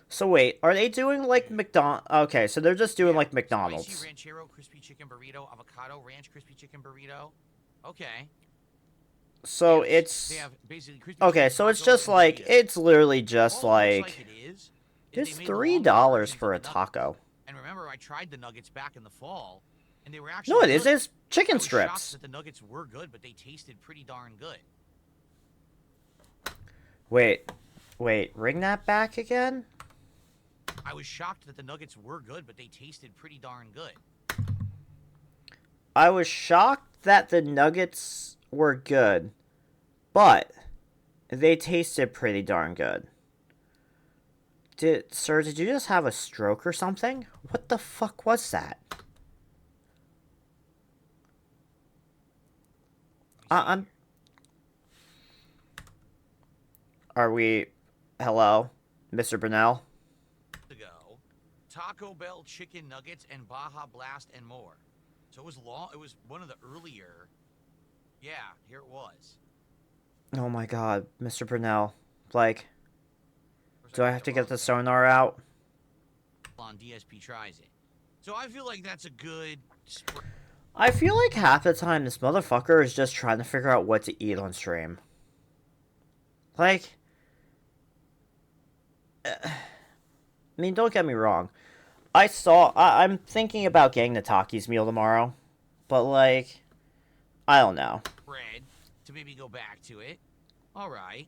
Speaker 1: So wait, are they doing like McDonald's? Okay, so they're just doing like McDonald's.
Speaker 2: Spicy ranchero crispy chicken burrito, avocado ranch crispy chicken burrito. Okay.
Speaker 1: So
Speaker 2: They have basically crispy
Speaker 1: okay,
Speaker 2: chicken
Speaker 1: so it's
Speaker 2: tacos
Speaker 1: just
Speaker 2: and
Speaker 1: like
Speaker 2: burritos.
Speaker 1: it's literally just
Speaker 2: All it looks
Speaker 1: like
Speaker 2: it is
Speaker 1: it's
Speaker 2: they made
Speaker 1: $3
Speaker 2: versions
Speaker 1: for a
Speaker 2: of the nuggets.
Speaker 1: taco.
Speaker 2: And remember, I tried the nuggets back in the fall, and they were actually
Speaker 1: No, it
Speaker 2: good.
Speaker 1: is. It's chicken
Speaker 2: I was
Speaker 1: strips.
Speaker 2: shocked that the nuggets were good, but they tasted pretty darn good.
Speaker 1: Wait, ring that back again?
Speaker 2: I was shocked that the nuggets were good, but they tasted pretty darn good.
Speaker 1: I was shocked that the nuggets were good, but they tasted pretty darn good. Sir, did you just have a stroke or something? What the fuck was that? I'm... Are we... Hello? Mr. Brunel?
Speaker 2: Ago, Taco Bell chicken nuggets and Baja Blast and more. So it was long. It was one of the earlier. Yeah, here it was.
Speaker 1: Oh my god, Mr. Brunel. Like, do I have to get the sonar out?
Speaker 2: On DSP tries it. So I feel like that's a good...
Speaker 1: I feel like half the time this motherfucker is just trying to figure out what to eat on stream. Like... I mean, don't get me wrong. I'm thinking about getting the Takis meal tomorrow. But, like, I don't know.
Speaker 2: Bread to maybe go back to it. Alright.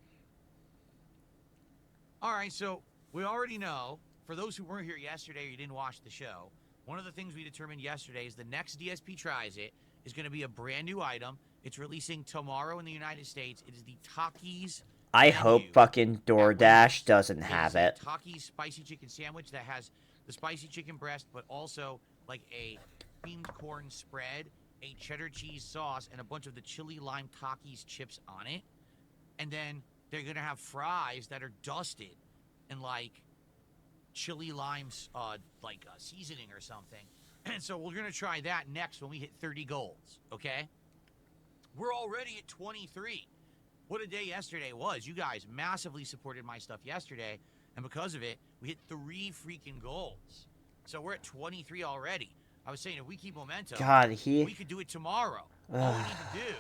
Speaker 2: Alright, so we already know, for those who weren't here yesterday or you didn't watch the show, one of the things we determined yesterday is the next DSP Tries It is going to be a brand new item. It's releasing tomorrow in the United States. It is the Takis.
Speaker 1: I hope fucking DoorDash doesn't have it.
Speaker 2: Takis spicy chicken sandwich that has the spicy chicken breast, but also like a creamed corn spread, a cheddar cheese sauce, and a bunch of the chili lime Takis chips on it. And then they're going to have fries that are dusted in like chili lime seasoning or something. And so we're going to try that next when we hit 30 goals, okay? We're already at 23. What a day yesterday was. You guys massively supported my stuff yesterday, and because of it, we hit 3 freaking goals. So we're at 23 already. I was saying, if we keep momentum, we could do it tomorrow. All we need to do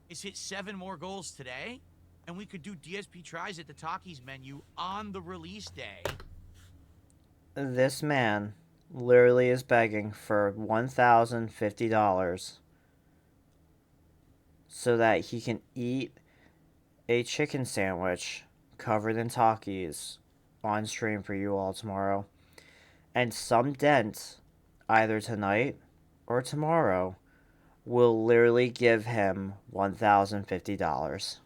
Speaker 2: is hit 7 more goals today, and we could do DSP tries at the Takis menu on the release day.
Speaker 1: This man literally is begging for $1,050 so that he can eat a chicken sandwich covered in Takis on stream for you all tomorrow. And some dent, either tonight or tomorrow, will literally give him $1,050.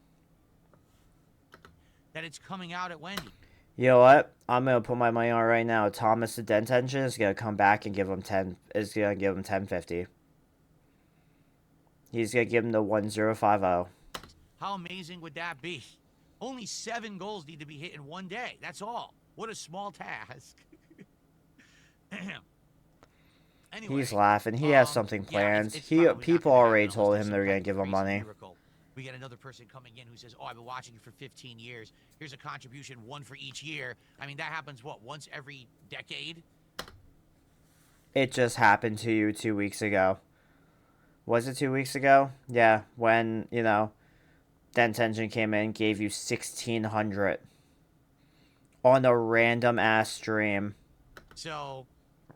Speaker 2: That it's coming out at Wendy.
Speaker 1: You know what? I'm gonna put my money on it right now. Thomas the Dent Engine is gonna come back and give him 10. Is gonna give him 1050. He's gonna give him the 1050.
Speaker 2: How amazing would that be? Only 7 goals need to be hit in one day. That's all. What a small task. Anyway,
Speaker 1: He's laughing. He has something planned.
Speaker 2: it's
Speaker 1: People already told him they're gonna give him money.
Speaker 2: Miracle. We get another person coming in who says, "Oh, I've been watching you for 15 years. Here's a contribution, 1 for each year." I mean, that happens what, once every decade?
Speaker 1: It just happened to you 2 weeks ago. Was it 2 weeks ago? Yeah, when Dent Engine came in, gave you 1,600 on a random ass stream.
Speaker 2: So,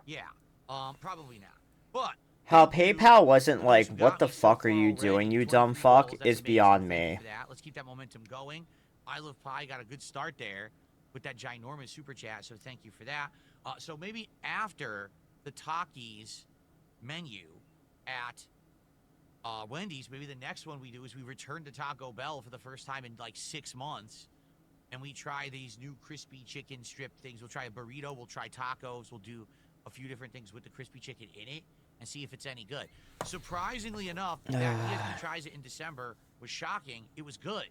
Speaker 2: yeah, probably not. But
Speaker 1: how PayPal wasn't like, what the fuck are you doing, you dumb fuck, is beyond me.
Speaker 2: Let's keep that momentum going. I Love Pie got a good start there with that ginormous super chat, so thank you for that. So maybe after the Takis menu at Wendy's, maybe the next one we do is we return to Taco Bell for the first time in like 6 months, and we try these new crispy chicken strip things. We'll try a burrito, we'll try tacos, we'll do a few different things with the crispy chicken in it and see if it's any good. Surprisingly enough, that DSP tries it in December was shocking. It was good.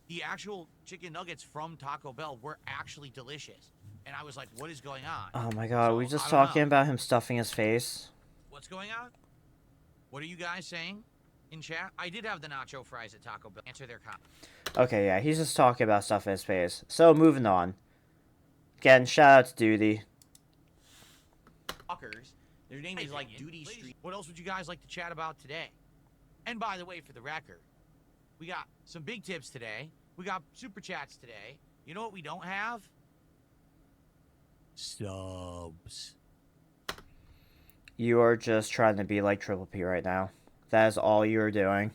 Speaker 2: The actual chicken nuggets from Taco Bell were actually delicious. And I was like, what is going on?
Speaker 1: Oh my god,
Speaker 2: so,
Speaker 1: we just talking about him stuffing his face?
Speaker 2: What's going on? What are you guys saying in chat? I did have the nacho fries at Taco Bell. Answer their comment.
Speaker 1: Okay, yeah, he's just talking about stuffing his face. So, moving on. Again, shout out to Duty.
Speaker 2: Fuckers. Their name is like Duty Street. What else would you guys like to chat about today? And by the way, for the record, we got some big tips today. We got super chats today. You know what we don't have? Subs.
Speaker 1: You are just trying to be like Triple P right now. That is all you are doing.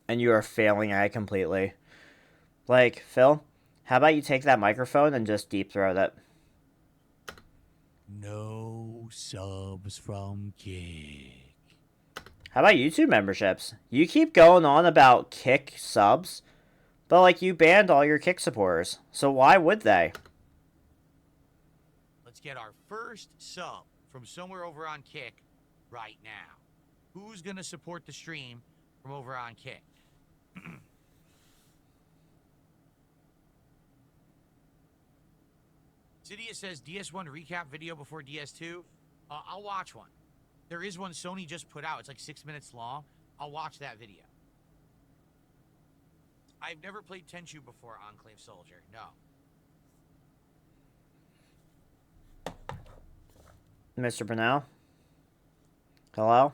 Speaker 1: And you are failing at it completely. Like, Phil, how about you take that microphone and just deep throat it?
Speaker 2: No subs from Kick.
Speaker 1: How about YouTube memberships? You keep going on about Kick subs, but like you banned all your Kick supporters. So why would they?
Speaker 2: Let's get our first sub from somewhere over on Kick right now. Who's gonna support the stream from over on Kick? Cydia says DS1 recap video before DS2. I'll watch one. There is one Sony just put out. It's like 6 minutes long. I'll watch that video. I've never played Tenchu before, Enclave Soldier. No.
Speaker 1: Mr. Brunel? Hello?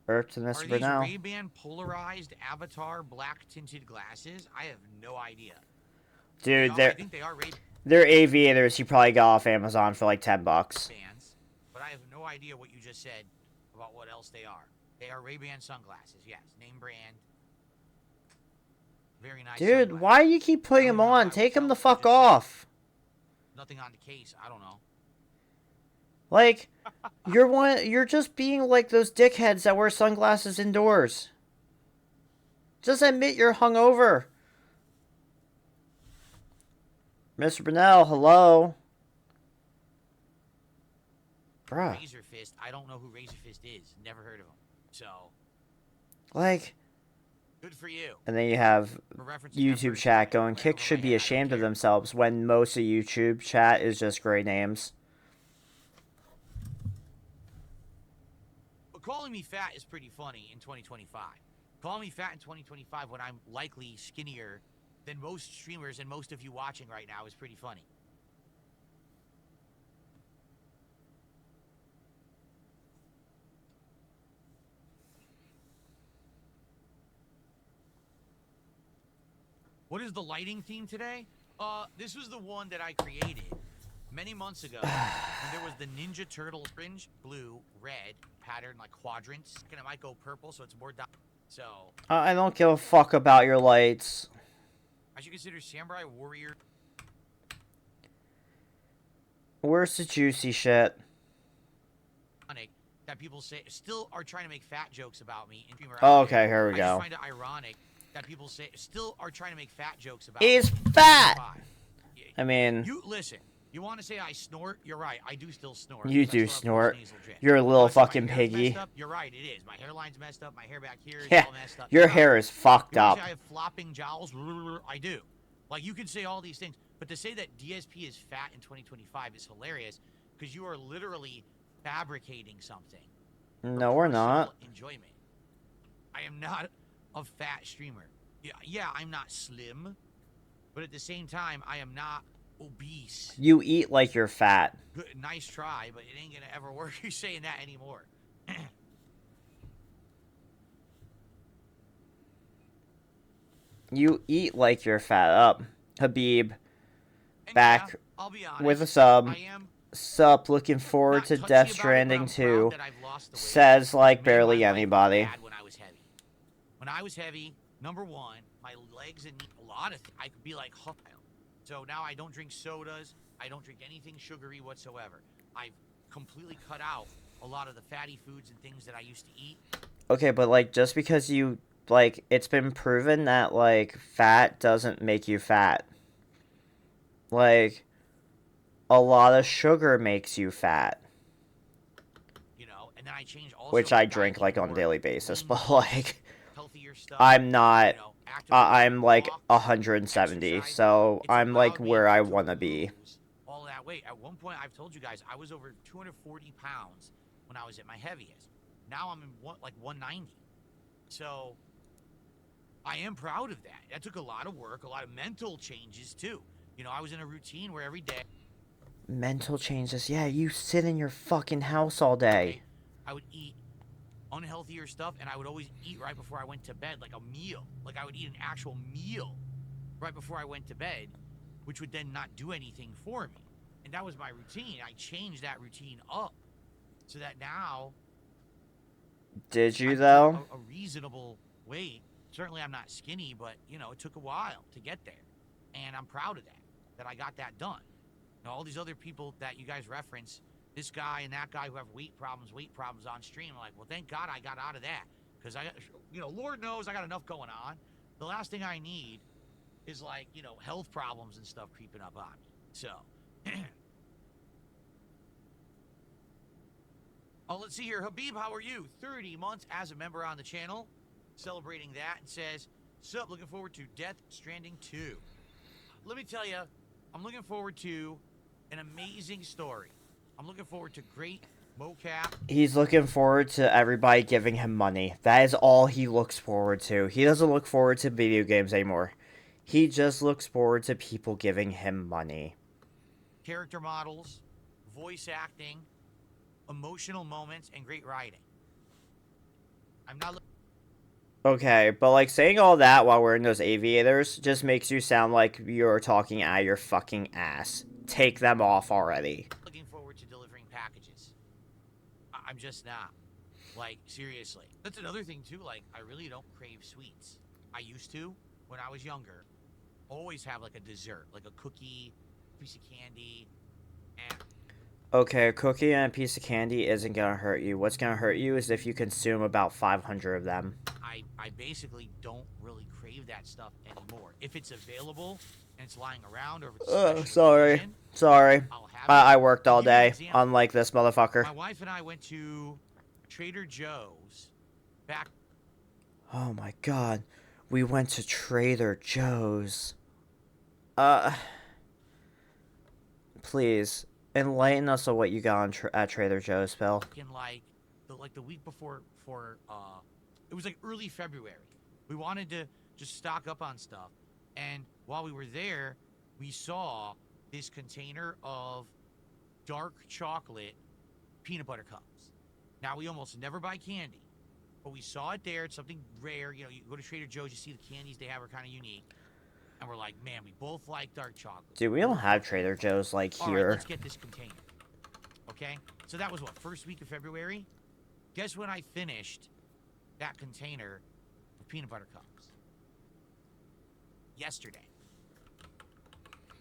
Speaker 1: Earth to Mr. Brunel.
Speaker 2: Are these Ray-Ban polarized avatar black tinted glasses? I have no idea.
Speaker 1: Dude,
Speaker 2: I think they are Ray-Ban.
Speaker 1: They're aviators you probably got off Amazon for like $10.
Speaker 2: Fans, but I have no idea what you just said about what else they are. They are Ray-Ban sunglasses, yes. Name brand. Very nice.
Speaker 1: Dude,
Speaker 2: sunglasses.
Speaker 1: why do you keep putting them on? Take them the fuck off.
Speaker 2: Nothing on the case. I don't know.
Speaker 1: Like, you're just being like those dickheads that wear sunglasses indoors. Just admit you're hungover. Mr. Brunel, hello. Bruh.
Speaker 2: Razor Fist. I don't know who Razor Fist is. Never heard of him. So.
Speaker 1: Like.
Speaker 2: Good for you.
Speaker 1: And then you have YouTube chat going, Kick should be ashamed of themselves when most of YouTube chat is just great names.
Speaker 2: But calling me fat is pretty funny in 2025. Calling me fat in 2025 when I'm likely skinnier than most streamers and most of you watching right now is pretty funny. What is the lighting theme today? This was the one that I created many months ago when there was the Ninja Turtle orange, blue, red pattern, like quadrants. And it might go purple, so it's more. So.
Speaker 1: I don't give a fuck about your lights.
Speaker 2: I should consider Samurai Warrior.
Speaker 1: Where's the juicy shit?
Speaker 2: That people say still are trying to make fat jokes about me.
Speaker 1: Oh, okay, here we
Speaker 2: I
Speaker 1: go.
Speaker 2: just find it ironic that people say still are trying to make fat jokes about
Speaker 1: He's
Speaker 2: me.
Speaker 1: fat. I mean,
Speaker 2: you listen. You want to say I snort? You're right. I do still snort.
Speaker 1: You do snort. You're a little fucking piggy.
Speaker 2: You're right. It is. My hairline's messed up. My hair back here is
Speaker 1: Yeah,
Speaker 2: all messed up.
Speaker 1: your hair is fucked up.
Speaker 2: I have flopping jowls. I do. Like, you can say all these things, but to say that DSP is fat in 2025 is hilarious because you are literally fabricating something.
Speaker 1: No, we're not.
Speaker 2: Enjoyment. I am not a fat streamer. Yeah, I'm not slim, but at the same time, I am not obese.
Speaker 1: You eat like you're fat.
Speaker 2: Good, nice try, but it ain't gonna ever work. You're saying that anymore.
Speaker 1: You eat like you're fat up. Habib,
Speaker 2: and
Speaker 1: back
Speaker 2: yeah, I'll be honest,
Speaker 1: with a sub.
Speaker 2: I am
Speaker 1: Sup, looking forward to Death Stranding 2. Says like barely anybody.
Speaker 2: When I was heavy, number one, my legs and a lot of I could be like hot. So now I don't drink sodas. I don't drink anything sugary whatsoever. I've completely cut out a lot of the fatty foods and things that I used to eat.
Speaker 1: Okay, but like just because you like, it's been proven that like fat doesn't make you fat. Like, a lot of sugar makes you fat.
Speaker 2: You know, and then I changed also.
Speaker 1: Which I drink like on a daily basis, but like,
Speaker 2: healthier stuff.
Speaker 1: I'm not.
Speaker 2: You know,
Speaker 1: I'm like 170, so I'm like where I want to be.
Speaker 2: All that weight. At one point, I've told you guys I was over 240 pounds when I was at my heaviest. Now I'm in like 190. So I am proud of that. That took a lot of work, a lot of mental changes too. You know, I was in a routine where every day.
Speaker 1: Mental changes. Yeah, you sit in your fucking house all day.
Speaker 2: I would eat unhealthier stuff, and I would always eat right before I went to bed, like a meal. Like I would eat an actual meal right before I went to bed, which would then not do anything for me. And that was my routine. I changed that routine up so that now.
Speaker 1: Did you though?
Speaker 2: A reasonable weight. Certainly, I'm not skinny, but you know, it took a while to get there, and I'm proud of that I got that done. Now, all these other people that you guys reference, this guy and that guy who have weight problems on stream, I'm like, well, thank God I got out of that. Because I, you know, Lord knows I got enough going on. The last thing I need is like, you know, health problems and stuff creeping up on me. So, oh, let's see here. Habib, how are you? 30 months as a member on the channel, celebrating that, and says, sup, looking forward to Death Stranding 2. Let me tell you, I'm looking forward to an amazing story. I'm looking forward to great mocap.
Speaker 1: He's looking forward to everybody giving him money. That is all he looks forward to. He doesn't look forward to video games anymore. He just looks forward to people giving him money.
Speaker 2: Character models, voice acting, emotional moments, and great writing. I'm not.
Speaker 1: Okay, but like saying all that while wearing those aviators just makes you sound like you're talking out of your fucking ass. Take them off already.
Speaker 2: Looking forward to delivering packages. I'm just not. Like, seriously. That's another thing, too. Like, I really don't crave sweets. I used to when I was younger. Always have, like, a dessert. Like a cookie, piece of candy, and...
Speaker 1: Okay, a cookie and a piece of candy isn't gonna hurt you. What's gonna hurt you is if you consume about 500 of them.
Speaker 2: I basically don't really crave that stuff anymore. If it's available and it's lying around, or if it's
Speaker 1: sorry.
Speaker 2: I'll have it.
Speaker 1: I worked all day, unlike this motherfucker.
Speaker 2: My wife and I went to Trader Joe's back.
Speaker 1: Oh my god. We went to Trader Joe's. Please, enlighten us on what you got on at Trader Joe's, Bill.
Speaker 2: In like the week before, it was like early February. We wanted to just stock up on stuff, and while we were there, we saw this container of dark chocolate peanut butter cups. Now, we almost never buy candy, but we saw it there. It's something rare. You know, you go to Trader Joe's, you see the candies they have are kind of unique. And we're like, man, we both like dark chocolate.
Speaker 1: Dude, we don't have Trader Joe's like
Speaker 2: All right,
Speaker 1: here.
Speaker 2: let's get this container. Okay? So that was what, first week of February? Guess when I finished that container of peanut butter cups? Yesterday.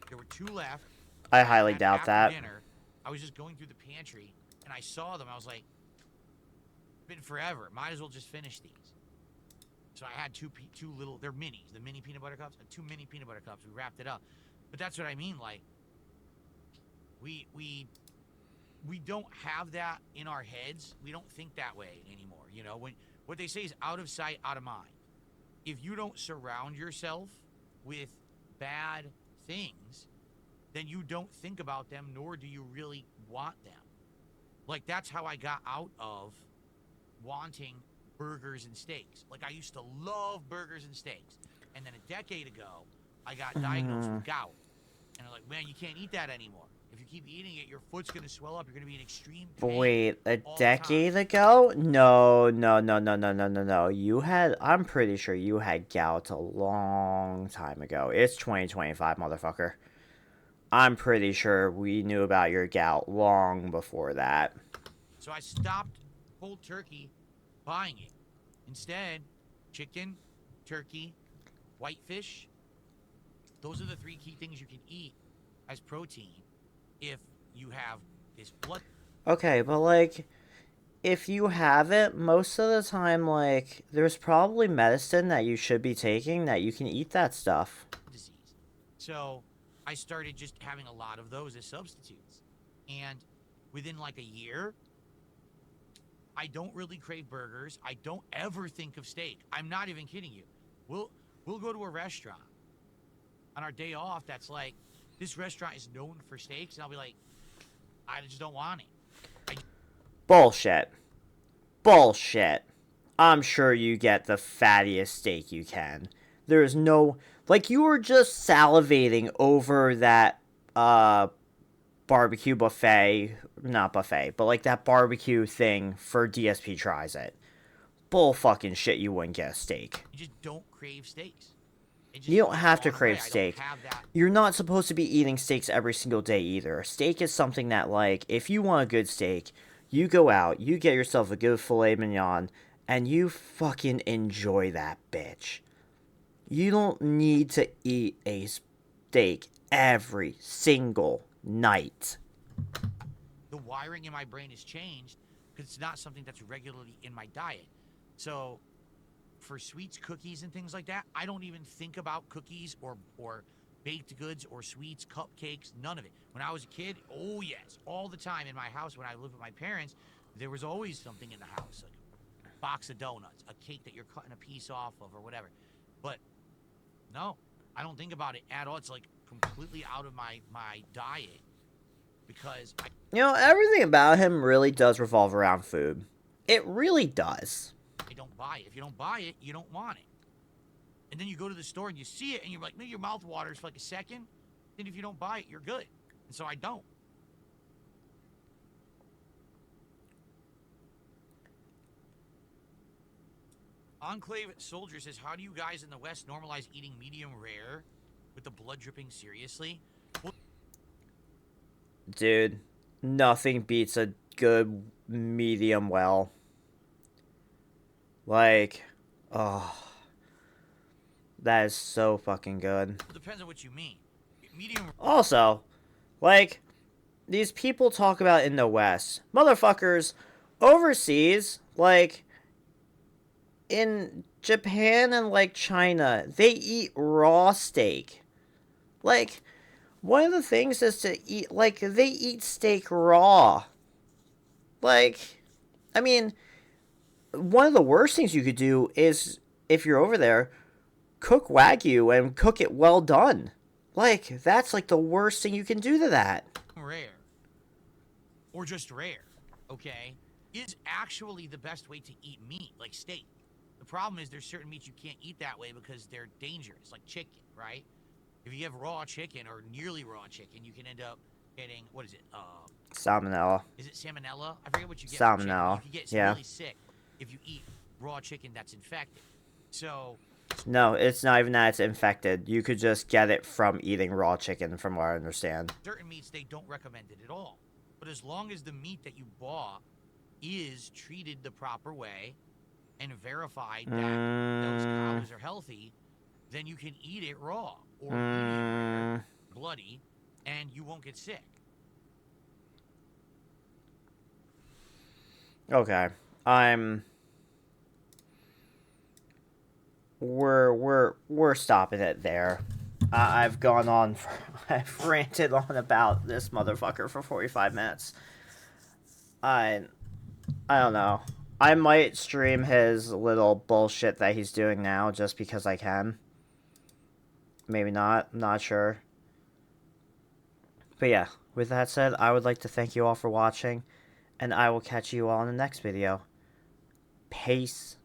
Speaker 2: There were 2 left.
Speaker 1: I highly
Speaker 2: And
Speaker 1: doubt
Speaker 2: after
Speaker 1: that.
Speaker 2: dinner, I was just going through the pantry and I saw them. I was like, been forever. Might as well just finish these. So I had two little, they're minis, the mini peanut butter cups, 2 mini peanut butter cups. We wrapped it up. But that's what I mean. Like, we don't have that in our heads. We don't think that way anymore. You know, when what they say is out of sight, out of mind. If you don't surround yourself with bad things, then you don't think about them, nor do you really want them. Like, that's how I got out of wanting burgers and steaks. Like, I used to love burgers and steaks. And then a decade ago, I got diagnosed with gout. And I'm like, man, you can't eat that anymore. If you keep eating it, your foot's going to swell up. You're going to be in extreme pain.
Speaker 1: Wait, a decade ago? No. You had, I'm pretty sure you had gout a long time ago. It's 2025, motherfucker. I'm pretty sure we knew about your gout long before that.
Speaker 2: So I stopped cold turkey buying it. Instead, chicken, turkey, whitefish. Those are the 3 key things you can eat as protein if you have this blood.
Speaker 1: Okay, but like, if you have it, most of the time, like, there's probably medicine that you should be taking that you can eat that stuff.
Speaker 2: Disease. So I started just having a lot of those as substitutes. And within like a year, I don't really crave burgers. I don't ever think of steak. I'm not even kidding you. We'll go to a restaurant on our day off that's like, this restaurant is known for steaks, and I'll be like, I just don't want it.
Speaker 1: Bullshit. Bullshit. I'm sure you get the fattiest steak you can. There's no, like, you were just salivating over that barbecue buffet, not buffet, but like that barbecue thing for DSP Tries It. Bull fucking shit, you wouldn't get a steak.
Speaker 2: You just don't crave steaks.
Speaker 1: You don't have to crave steak. You're not supposed to be eating steaks every single day either. Steak is something that, like, if you want a good steak, you go out, you get yourself a good filet mignon, and you fucking enjoy that bitch. You don't need to eat a steak every single night.
Speaker 2: The wiring in my brain has changed because it's not something that's regularly in my diet. So for sweets, cookies, and things like that, I don't even think about cookies or baked goods or sweets, cupcakes, none of it. When I was a kid, oh yes, all the time in my house when I lived with my parents, there was always something in the house, like a box of donuts, a cake that you're cutting a piece off of or whatever. But no, I don't think about it at all. It's like completely out of my diet because
Speaker 1: everything about him really does revolve around food. It really does.
Speaker 2: I don't buy it. If you don't buy it, you don't want it. And then you go to the store and you see it and you're like, no, your mouth waters for like a second. Then if you don't buy it, you're good. And so I don't. Enclave Soldier says, how do you guys in the West normalize eating medium rare with the blood dripping seriously? Well,
Speaker 1: dude, nothing beats a good medium well. Like, oh, that is so fucking good.
Speaker 2: it depends on what you mean. Medium.
Speaker 1: Also, like, these people talk about in the West. Motherfuckers, overseas, like, in Japan and, like, China, they eat raw steak. Like, one of the things is to eat, like, they eat steak raw. Like, I mean, one of the worst things you could do is, if you're over there, cook Wagyu and cook it well done. Like, that's like the worst thing you can do to that.
Speaker 2: Rare. Or just rare, okay, is actually the best way to eat meat, like steak. The problem is there's certain meats you can't eat that way because they're dangerous, like chicken, right? If you have raw chicken or nearly raw chicken, you can end up getting, what is it?
Speaker 1: Salmonella.
Speaker 2: Is it salmonella? I forget what you get.
Speaker 1: Salmonella.
Speaker 2: You can get
Speaker 1: yeah.
Speaker 2: really sick if you eat raw chicken that's infected. So
Speaker 1: No, it's not even that it's infected. You could just get it from eating raw chicken, from what I understand.
Speaker 2: Certain meats, they don't recommend it at all. But as long as the meat that you bought is treated the proper way and verified that those
Speaker 1: Mm,
Speaker 2: cows are healthy, then you can eat it raw or medium rare,
Speaker 1: mm,
Speaker 2: bloody, and you won't get sick.
Speaker 1: okay. I'm we're stopping it there. I've gone on for, I've ranted on about this motherfucker for 45 minutes. I I don't know. I might stream his little bullshit that he's doing now just because I can. Maybe not. I'm not sure. But yeah, with that said, I would like to thank you all for watching, and I will catch you all in the next video. Peace.